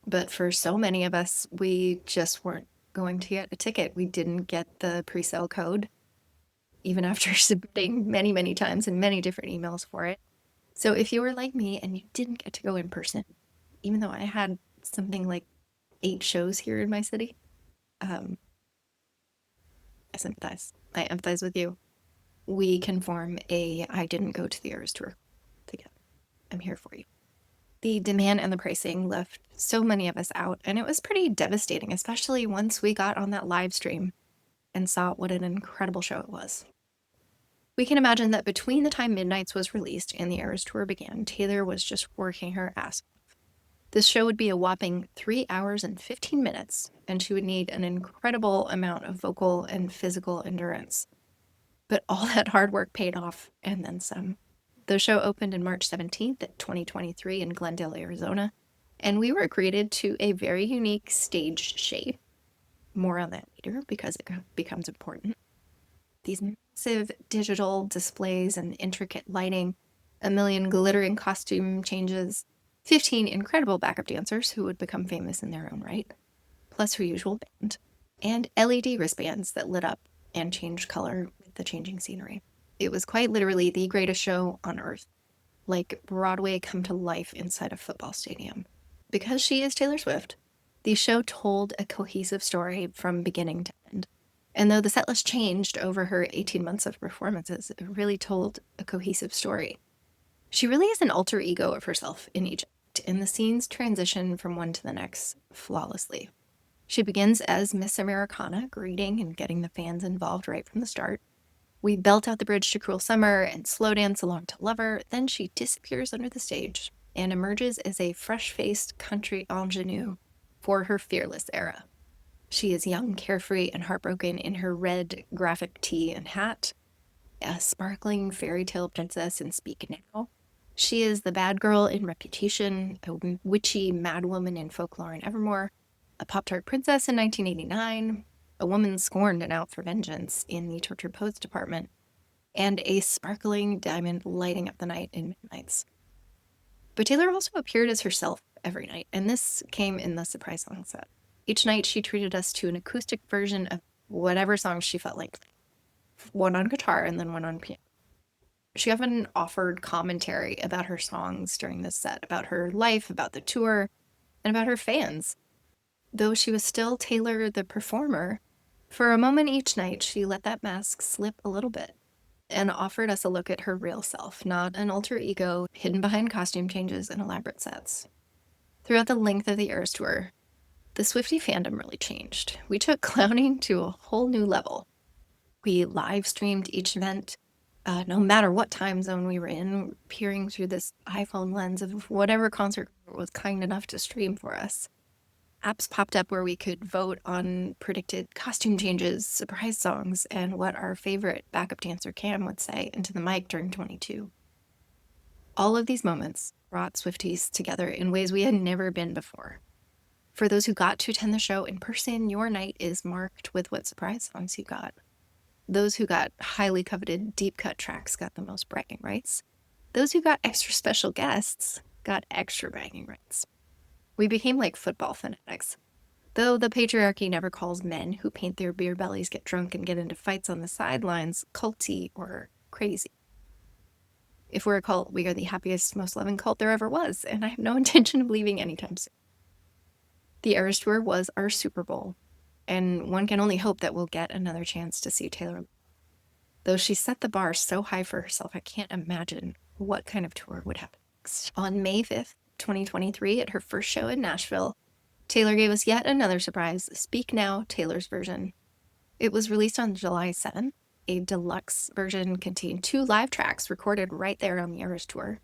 But for so many of us, we just weren't going to get a ticket. We didn't get the pre-sale code, even after submitting many, many times and many different emails for it. So if you were like me and you didn't get to go in person, even though I had something like 8 shows here in my city, I sympathize. I empathize with you. We can form a I didn't go to the Eras Tour together. I'm here for you. The demand and the pricing left so many of us out, and it was pretty devastating, especially once we got on that live stream and saw what an incredible show it was. We can imagine that between the time Midnights was released and the Eras Tour began, Taylor was just working her ass off. This show would be a whopping 3 hours and 15 minutes, and she would need an incredible amount of vocal and physical endurance. But all that hard work paid off, and then some. The show opened in March 17th, 2023 in Glendale, Arizona, and we were greeted to a very unique stage shape. More on that later because it becomes important. These massive digital displays and intricate lighting, a million glittering costume changes, 15 incredible backup dancers who would become famous in their own right, plus her usual band, and LED wristbands that lit up and changed color with the changing scenery. It was quite literally the greatest show on earth, like Broadway come to life inside a football stadium. Because she is Taylor Swift, the show told a cohesive story from beginning to end. And though the setlist changed over her 18 months of performances, it really told a cohesive story. She really is an alter ego of herself in each act, and the scenes transition from one to the next flawlessly. She begins as Miss Americana, greeting and getting the fans involved right from the start. We belt out the bridge to Cruel Summer and slow dance along to Lover, then she disappears under the stage and emerges as a fresh-faced country ingenue for her Fearless era. She is young, carefree, and heartbroken in her red graphic tee and hat, a sparkling fairy tale princess in Speak Now. She is the bad girl in Reputation, a witchy madwoman in Folklore and Evermore, a Pop-Tart princess in 1989, a woman scorned and out for vengeance in the Tortured Poets Department, and a sparkling diamond lighting up the night in Midnights. But Taylor also appeared as herself every night, and this came in the surprise song set. Each night she treated us to an acoustic version of whatever songs she felt like, one on guitar and then one on piano. She often offered commentary about her songs during this set, about her life, about the tour, and about her fans. Though she was still Taylor the performer, for a moment each night she let that mask slip a little bit and offered us a look at her real self, not an alter ego hidden behind costume changes and elaborate sets. Throughout the length of the Eras Tour, the Swiftie fandom really changed. We took clowning to a whole new level. We live streamed each event, no matter what time zone we were in, peering through this iPhone lens of whatever concert was kind enough to stream for us. Apps popped up where we could vote on predicted costume changes, surprise songs, and what our favorite backup dancer Cam would say into the mic during 22. All of these moments brought Swifties together in ways we had never been before. For those who got to attend the show in person, your night is marked with what surprise songs you got. Those who got highly coveted deep cut tracks got the most bragging rights. Those who got extra special guests got extra bragging rights. We became like football fanatics. Though the patriarchy never calls men who paint their beer bellies, get drunk, and get into fights on the sidelines culty or crazy. If we're a cult, we are the happiest, most loving cult there ever was, and I have no intention of leaving anytime soon. The Eras Tour was our Super Bowl, and one can only hope that we'll get another chance to see Taylor. Though she set the bar so high for herself, I can't imagine what kind of tour would happen next. On May 5th, 2023, at her first show in Nashville, Taylor gave us yet another surprise, Speak Now, Taylor's version. It was released on July 7th. A deluxe version contained 2 live tracks recorded right there on the Eras Tour.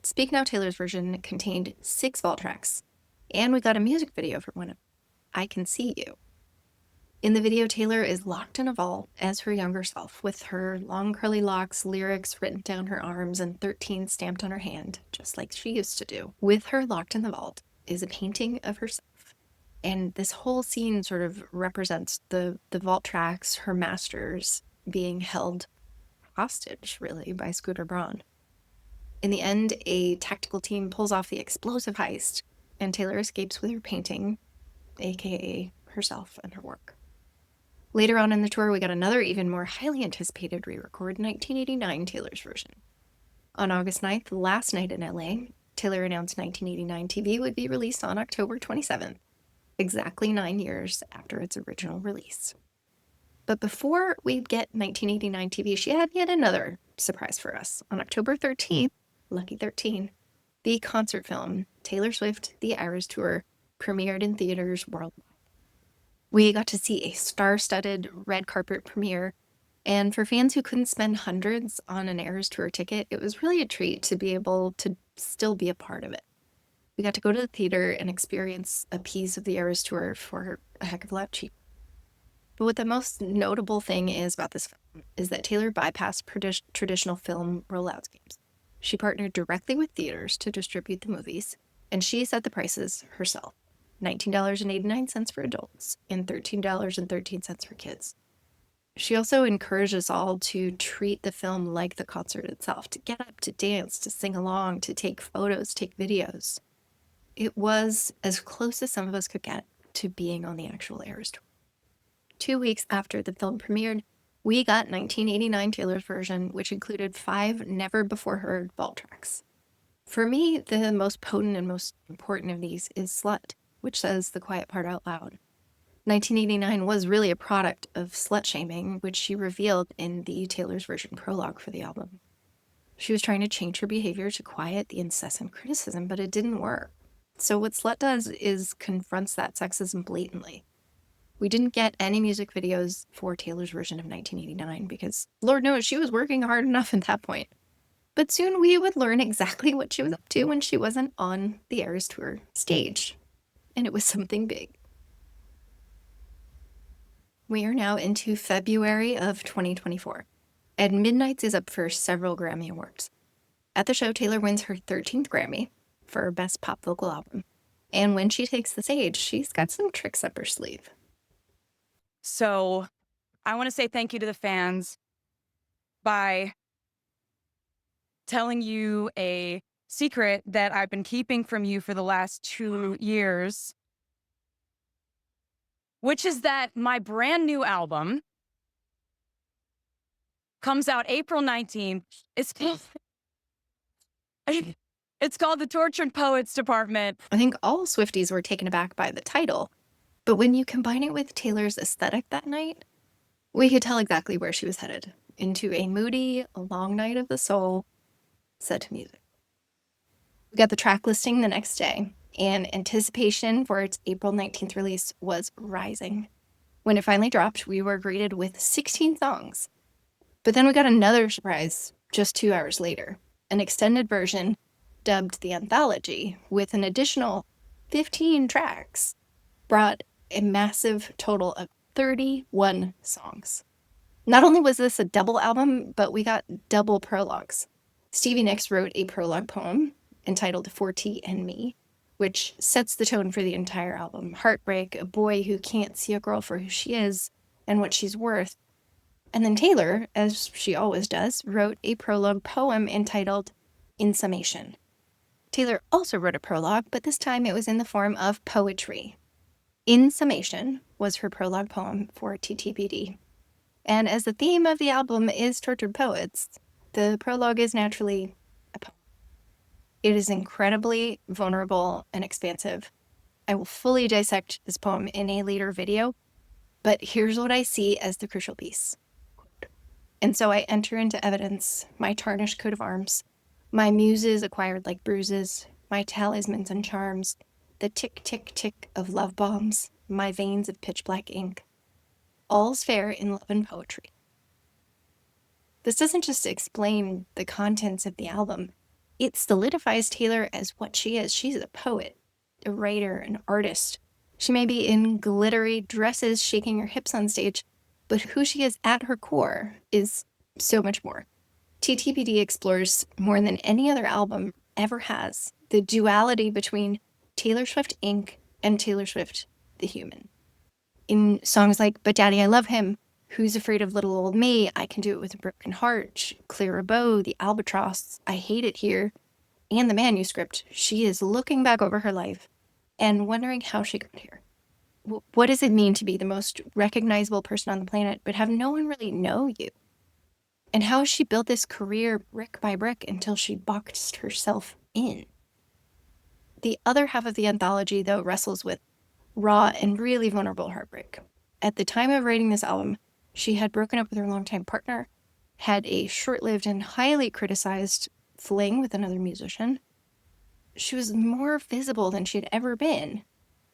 Speak Now, Taylor's version contained 6 vault tracks, and we got a music video for one of them, I Can See You. In the video, Taylor is locked in a vault as her younger self, with her long curly locks, lyrics written down her arms, and 13 stamped on her hand, just like she used to do. With her locked in the vault is a painting of herself. And this whole scene sort of represents the vault tracks, her masters, being held hostage, really, by Scooter Braun. In the end, a tactical team pulls off the explosive heist, and Taylor escapes with her painting, aka herself and her work. Later on in the tour, we got another even more highly anticipated re-record, 1989 Taylor's version. On August 9th, the last night in LA, Taylor announced 1989 TV would be released on October 27th, exactly 9 years after its original release. But before we'd get 1989 TV, she had yet another surprise for us. On October 13th, lucky 13, the concert film, Taylor Swift: The Eras Tour, premiered in theaters worldwide. We got to see a star-studded red carpet premiere, and for fans who couldn't spend hundreds on an Eras Tour ticket, it was really a treat to be able to still be a part of it. We got to go to the theater and experience a piece of the Eras Tour for a heck of a lot cheaper. But what the most notable thing is about this film is that Taylor bypassed traditional film rollout schemes. She partnered directly with theaters to distribute the movies, and she set the prices herself. $19.89 for adults and $13.13 for kids. She also encouraged us all to treat the film like the concert itself, to get up, to dance, to sing along, to take photos, take videos. It was as close as some of us could get to being on the actual Eras Tour. 2 weeks after the film premiered, we got 1989 Taylor's version, which included 5 never-before-heard vault tracks. For me, the most potent and most important of these is Slut, which says the quiet part out loud. 1989 was really a product of slut-shaming, which she revealed in the Taylor's version prologue for the album. She was trying to change her behavior to quiet the incessant criticism, but it didn't work. So what Slut does is confronts that sexism blatantly. We didn't get any music videos for Taylor's version of 1989 because, Lord knows, she was working hard enough at that point. But soon we would learn exactly what she was up to when she wasn't on the Eras Tour stage. And it was something big. We are now into February of 2024, and Midnights is up for several Grammy Awards. At the show, Taylor wins her 13th Grammy for Best Pop Vocal Album. And when she takes the stage, she's got some tricks up her sleeve. So I want to say thank you to the fans by telling you a secret that I've been keeping from you for the last 2 years, which is that my brand new album comes out April 19th. It's called The Tortured Poets Department. I think all Swifties were taken aback by the title, but when you combine it with Taylor's aesthetic that night, we could tell exactly where she was headed. into a moody, long night of the soul set to music. We got the track listing the next day, and anticipation for its April 19th release was rising. When it finally dropped, we were greeted with 16 songs. But then we got another surprise just 2 hours later, an extended version dubbed the Anthology with an additional 15 tracks, brought a massive total of 31 songs. Not only was this a double album, but we got double prologues. Stevie Nicks wrote a prologue poem entitled For T and Me, which sets the tone for the entire album. Heartbreak, a boy who can't see a girl for who she is and what she's worth. And then Taylor, as she always does, wrote a prologue poem entitled In Summation. Taylor also wrote a prologue, but this time it was in the form of poetry. In Summation was her prologue poem for TTPD. And as the theme of the album is tortured poets, the prologue is naturally a poem. It is incredibly vulnerable and expansive. I will fully dissect this poem in a later video, but here's what I see as the crucial piece. And so I enter into evidence my tarnished coat of arms, my muses acquired like bruises, my talismans and charms, the tick, tick, tick of love bombs, my veins of pitch black ink. All's fair in love and poetry. This doesn't just explain the contents of the album. It solidifies Taylor as what she is. She's a poet, a writer, an artist. She may be in glittery dresses shaking her hips on stage, but who she is at her core is so much more. TTPD explores more than any other album ever has the duality between Taylor Swift Inc. and Taylor Swift the human. In songs like But Daddy I Love Him, Who's Afraid of Little Old Me, I Can Do It With a Broken Heart, Clear a Bow, The Albatross, I Hate It Here, and the manuscript, she is looking back over her life and wondering how she got here. What does it mean to be the most recognizable person on the planet but have no one really know you? And how she built this career brick by brick until she boxed herself in. The other half of the anthology, though, wrestles with raw and really vulnerable heartbreak. At the time of writing this album, she had broken up with her longtime partner, had a short-lived and highly criticized fling with another musician. She was more visible than she had ever been,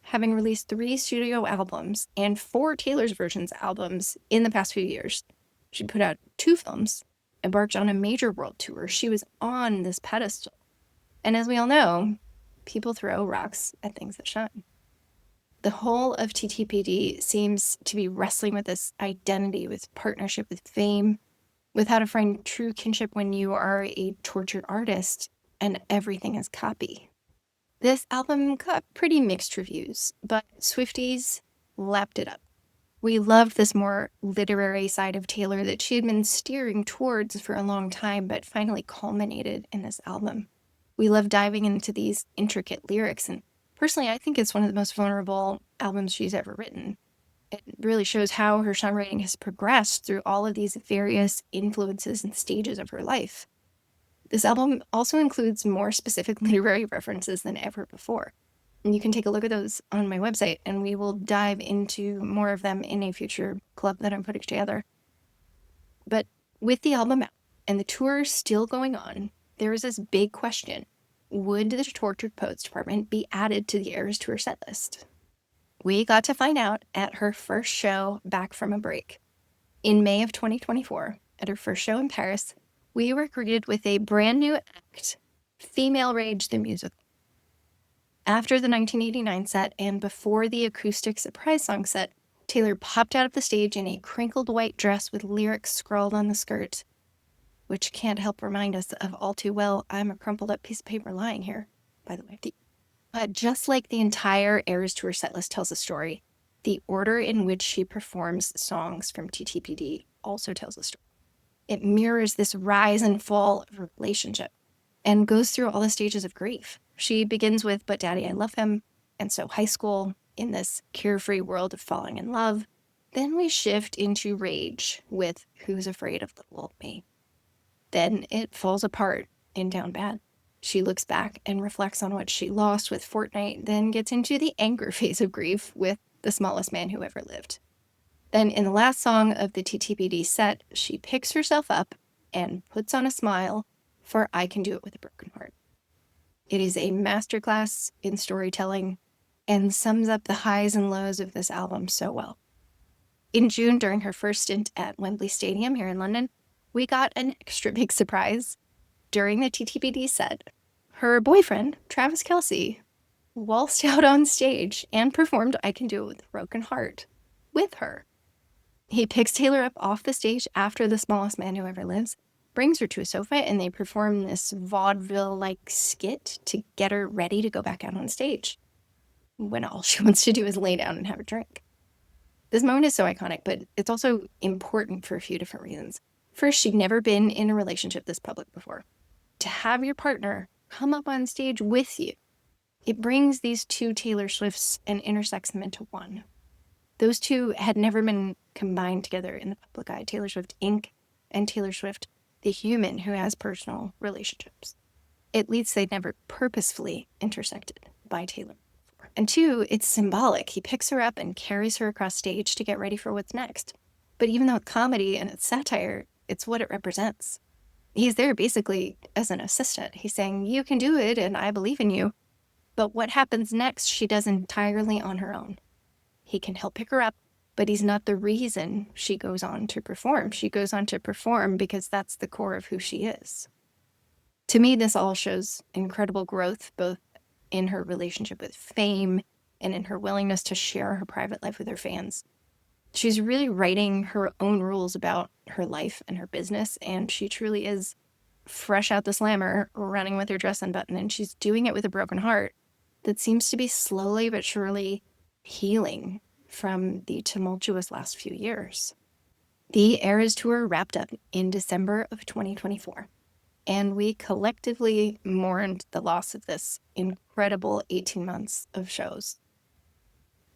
having released 3 studio albums and 4 Taylor's Versions albums in the past few years. She put out 2 films, embarked on a major world tour. She was on this pedestal. And as we all know, people throw rocks at things that shine. The whole of TTPD seems to be wrestling with this identity, with partnership, with fame, with how to find true kinship when you are a tortured artist and everything is copy. This album got pretty mixed reviews, but Swifties lapped it up. We loved this more literary side of Taylor that she had been steering towards for a long time, but finally culminated in this album. We love diving into these intricate lyrics, and personally, I think it's one of the most vulnerable albums she's ever written. It really shows how her songwriting has progressed through all of these various influences and stages of her life. This album also includes more specific literary references than ever before. And you can take a look at those on my website, and we will dive into more of them in a future club that I'm putting together. But with the album out and the tour still going on, there is this big question. Would the Tortured Poets Department be added to the Eras Tour set list? We got to find out at her first show back from a break. In May of 2024, at her first show in Paris, we were greeted with a brand new act, Female Rage the Musical. After the 1989 set and before the acoustic surprise song set, Taylor popped out of the stage in a crinkled white dress with lyrics scrawled on the skirt, which can't help remind us of all too well, I'm a crumpled up piece of paper lying here, by the way. Just like the entire Eras Tour setlist tells a story, the order in which she performs songs from TTPD also tells a story. It mirrors this rise and fall of her relationship and goes through all the stages of grief. She begins with But Daddy, I Love Him, and so high school, in this carefree world of falling in love. Then we shift into Rage with Who's Afraid of Little Old Me. Then it falls apart in Down Bad. She looks back and reflects on what she lost with Fortnite, then gets into the anger phase of grief with The Smallest Man Who Ever Lived. Then in the last song of the TTPD set, she picks herself up and puts on a smile for I Can Do It With a Broken Heart. It is a masterclass in storytelling and sums up the highs and lows of this album so well. In June, during her first stint at Wembley Stadium here in London, we got an extra big surprise. During the TTPD set, her boyfriend, Travis Kelce, waltzed out on stage and performed I Can Do It With a Broken Heart with her. He picks Taylor up off the stage after The Smallest Man Who Ever Lives, brings her to a sofa, and they perform this vaudeville-like skit to get her ready to go back out on stage when all she wants to do is lay down and have a drink. This moment is so iconic, but it's also important for a few different reasons. First, she'd never been in a relationship this public before. To have your partner come up on stage with you, it brings these two Taylor Swifts and intersects them into one. Those two had never been combined together in the public eye. Taylor Swift Inc. and Taylor Swift, the human who has personal relationships. At least they'd never purposefully intersected by Taylor before. And two, it's symbolic. He picks her up and carries her across stage to get ready for what's next. But even though it's comedy and it's satire, it's what it represents. He's there basically as an assistant. He's saying, you can do it and I believe in you. But what happens next, she does entirely on her own. He can help pick her up, but he's not the reason she goes on to perform. She goes on to perform because that's the core of who she is. To me, this all shows incredible growth, both in her relationship with fame and in her willingness to share her private life with her fans. She's really writing her own rules about her life and her business, and she truly is fresh out the slammer, running with her dress unbuttoned, and she's doing it with a broken heart that seems to be slowly but surely healing from the tumultuous last few years. The Eras Tour wrapped up in December of 2024, and we collectively mourned the loss of this incredible 18 months of shows.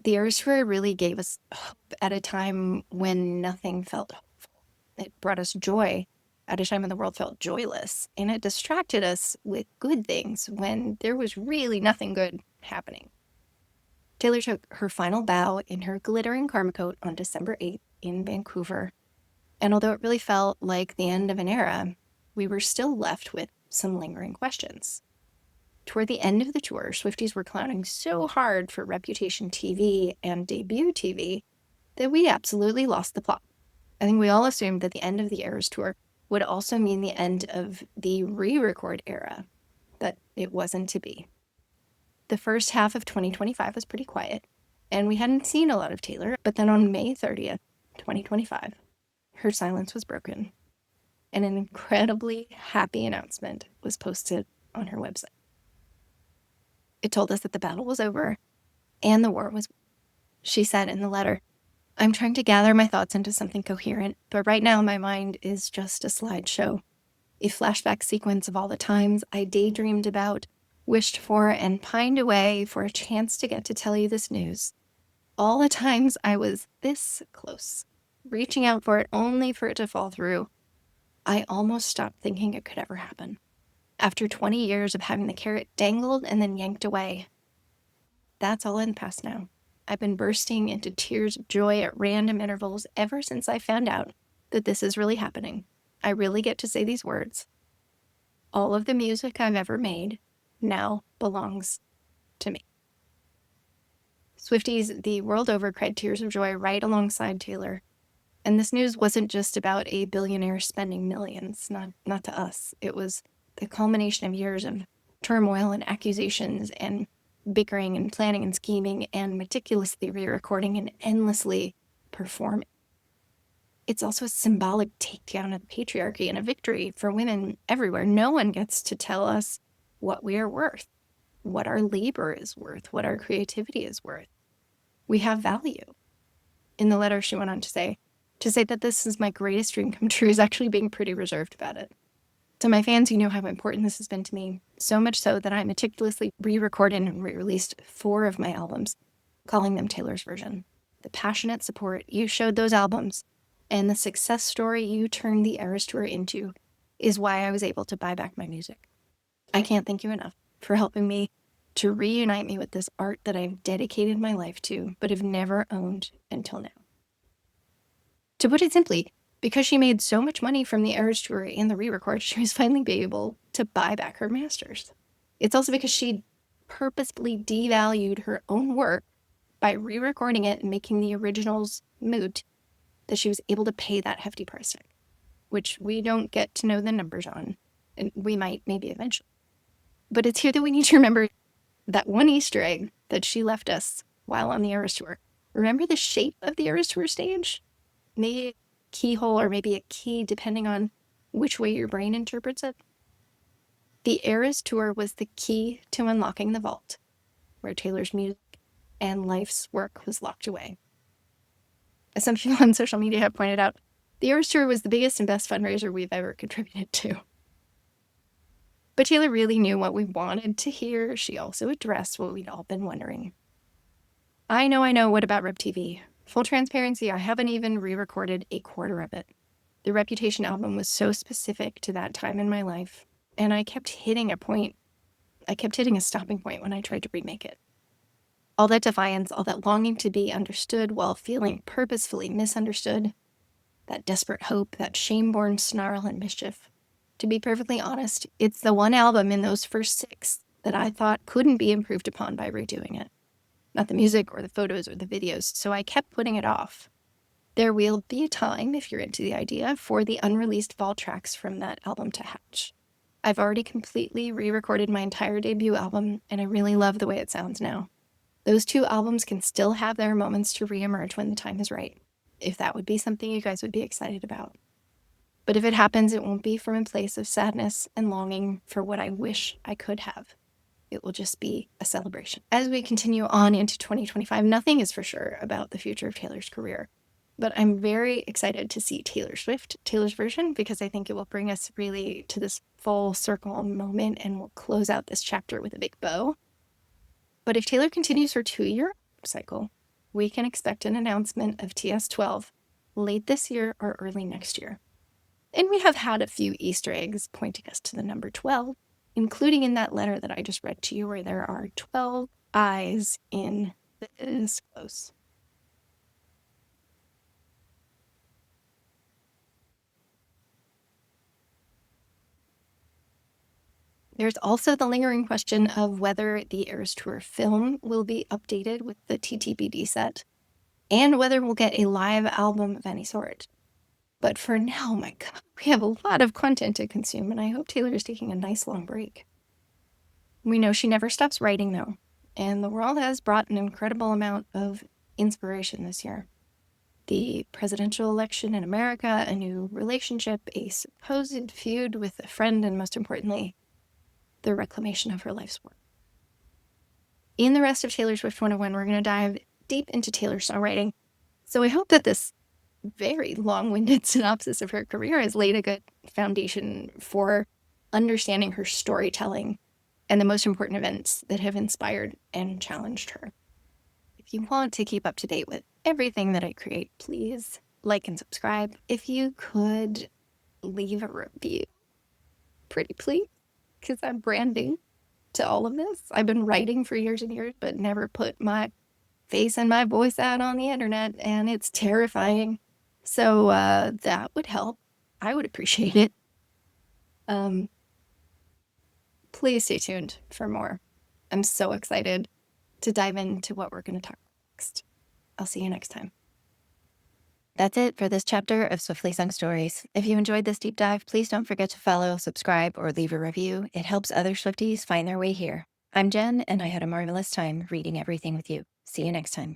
The Eras Tour really gave us hope at a time when nothing felt hopeful. It brought us joy at a time when the world felt joyless, and it distracted us with good things when there was really nothing good happening. Taylor took her final bow in her glittering karma coat on December 8th in Vancouver, and although it really felt like the end of an era, we were still left with some lingering questions. Toward the end of the tour, Swifties were clowning so hard for Reputation TV and Debut TV that we absolutely lost the plot. I think we all assumed that the end of the Eras Tour would also mean the end of the re-record era, but it wasn't to be. The first half of 2025 was pretty quiet, and we hadn't seen a lot of Taylor, but then on May 30th, 2025, her silence was broken, and an incredibly happy announcement was posted on her website. It told us that the battle was over and the war was won. She said in the letter, I'm trying to gather my thoughts into something coherent, but right now my mind is just a slideshow. A flashback sequence of all the times I daydreamed about, wished for, and pined away for a chance to get to tell you this news. All the times I was this close, reaching out for it only for it to fall through. I almost stopped thinking it could ever happen. After 20 years of having the carrot dangled and then yanked away. That's all in the past now. I've been bursting into tears of joy at random intervals ever since I found out that this is really happening. I really get to say these words. All of the music I've ever made now belongs to me. Swifties the world over cried tears of joy right alongside Taylor. And this news wasn't just about a billionaire spending millions, not to us. It was the culmination of years of turmoil and accusations and bickering and planning and scheming and meticulously re-recording and endlessly performing. It's also a symbolic takedown of the patriarchy and a victory for women everywhere. No one gets to tell us what we are worth, what our labor is worth, what our creativity is worth. We have value. In the letter, she went on to say that this is my greatest dream come true is actually being pretty reserved about it. To my fans, you know how important this has been to me, so much so that I meticulously re-recorded and re-released 4 of my albums, calling them Taylor's version. The passionate support you showed those albums and the success story you turned the Eras Tour into is why I was able to buy back my music. I can't thank you enough for helping me to reunite me with this art that I've dedicated my life to, but have never owned until now. To put it simply, because she made so much money from the Eras Tour and the re-record, she was finally able to buy back her masters. It's also because she purposefully devalued her own work by re-recording it and making the originals moot that she was able to pay that hefty price tag, which we don't get to know the numbers on, and we might maybe eventually. But it's here that we need to remember that one Easter egg that she left us while on the Eras Tour. Remember the shape of the Eras Tour stage? Maybe a keyhole or maybe a key, depending on which way your brain interprets it. The Eras Tour was the key to unlocking the vault, where Taylor's music and life's work was locked away. As some people on social media have pointed out, the Eras Tour was the biggest and best fundraiser we've ever contributed to. But Taylor really knew what we wanted to hear. She also addressed what we'd all been wondering. I know, what about Rep TV? Full transparency, I haven't even re-recorded a quarter of it. The Reputation album was so specific to that time in my life, and I kept hitting a stopping point when I tried to remake it. All that defiance, all that longing to be understood while feeling purposefully misunderstood, that desperate hope, that shame-born snarl and mischief. To be perfectly honest, it's the one album in those first 6 that I thought couldn't be improved upon by redoing it. Not the music or the photos or the videos, so I kept putting it off. There will be a time, if you're into the idea, for the unreleased vault tracks from that album to hatch. I've already completely re-recorded my entire debut album, and I really love the way it sounds now. Those 2 albums can still have their moments to re-emerge when the time is right, if that would be something you guys would be excited about. But if it happens, it won't be from a place of sadness and longing for what I wish I could have. It will just be a celebration. As we continue on into 2025, nothing is for sure about the future of Taylor's career. But I'm very excited to see Taylor's version, because I think it will bring us really to this full circle moment and will close out this chapter with a big bow. But if Taylor continues her 2-year cycle, we can expect an announcement of TS12 late this year or early next year. And we have had a few Easter eggs pointing us to the number 12, including in that letter that I just read to you, where there are 12 eyes in this close. There's also the lingering question of whether the Eras Tour film will be updated with the TTPD set, and whether we'll get a live album of any sort. But for now, my God, we have a lot of content to consume, and I hope Taylor is taking a nice long break. We know she never stops writing, though, and the world has brought an incredible amount of inspiration this year. The presidential election in America, a new relationship, a supposed feud with a friend, and most importantly, the reclamation of her life's work. In the rest of Taylor Swift 101, we're going to dive deep into Taylor's songwriting. So I hope that this very long-winded synopsis of her career has laid a good foundation for understanding her storytelling and the most important events that have inspired and challenged her. If you want to keep up to date with everything that I create, please like and subscribe. If you could leave a review, pretty please, because I'm branding to all of this. I've been writing for years and years, but never put my face and my voice out on the internet, and it's terrifying. So that would help. I would appreciate it. Please stay tuned for more. I'm so excited to dive into what we're going to talk about next. I'll see you next time. That's it for this chapter of Swiftly Sung Stories. If you enjoyed this deep dive, please don't forget to follow, subscribe, or leave a review. It helps other Swifties find their way here. I'm Jen, and I had a marvelous time reading everything with you. See you next time.